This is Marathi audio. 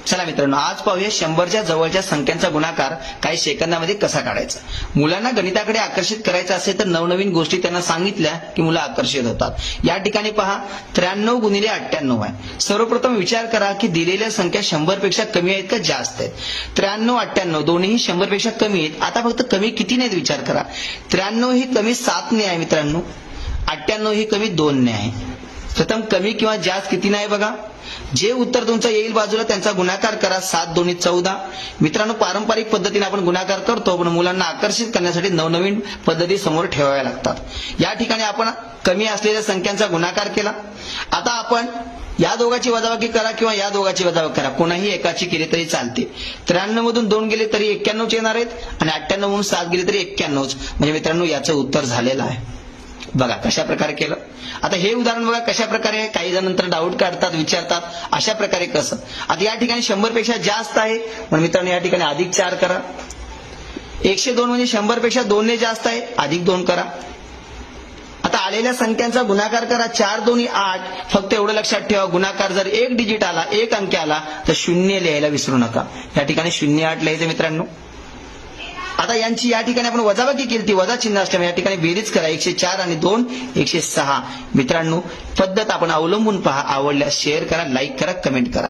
चला मित्रांनो, आज पाहूया 100च्या जवळच्या संख्यांचा गुणाकार काही सेकंदामध्ये कसा काढायचा। मुलांना गणिताकडे आकर्षित करायचं असेल तर नवनवीन गोष्टी त्यांना सांगितल्या की मुलं आकर्षित होतात। या ठिकाणी पहा 93 गुणिले 98 आहे। सर्वप्रथम विचार करा की दिलेल्या संख्या 100 पेक्षा कमी आहेत का जास्त आहेत। 93 98 दोन्ही 100 पेक्षा कमी आहेत। आता फक्त कमी किती नाहीत विचार करा। 93 ही कमी 7 ने आहे मित्रांनो, 98 ही कमी 2 ने आहे। प्रथम कमी किंवा जास्त किती नाही बघा। जे उत्तर तुमचं येईल बाजूला त्यांचा गुणाकार करा। 7 दोन्ही 14। मित्रांनो, पारंपरिक पद्धतीने आपण गुणाकार करतो, पण मुलांना आकर्षित करण्यासाठी नवनवीन पद्धती समोर ठेवाव्या लागतात। या ठिकाणी आपण कमी असलेल्या संख्यांचा गुणाकार केला। आता आपण या दोघांची वजाबाकी करा किंवा या दोघांची वजाबाकी करा, कोणाही एकाची केली तरी चालते। 93 मधून 2 गेले तरी 91 येणार आहेत आणि 98 मधून 7 गेले तरी 91। म्हणजे मित्रांनो, याचं उत्तर झालेलं आहे। बघा कशा प्रकारे केलं। आता हे उदाहरण बघा कशा प्रकारे, काही जण नंतर डाऊट काढतात, विचारतात अशा प्रकारे कसं। आता या ठिकाणी 100 पेक्षा जास्त आहे, पण मित्रांनो या ठिकाणी अधिक 4 करा। 102 म्हणजे 100 पेक्षा 2 ने जास्त आहे, अधिक 2 करा। आता आलेल्या संख्यांचा गुणाकार करा। 4 दोन्ही 8। फक्त एवढं लक्षात ठेवा, गुणाकार जर एक डिजिट आला, एक अंक आला तर 0 लिहायला विसरू नका। या ठिकाणी 08 लिहायचं मित्रांनो। आता यांची या ठिकाणी आपण वजाबाकी केली, ती वजा चिन्ह असल्यामुळे या ठिकाणी बेरीज करा। 104 आणि 2 106। मित्रांनो, पद्धत आपण अवलंबून पहा। आवडल्यास शेअर करा, लाईक करा, कमेंट करा।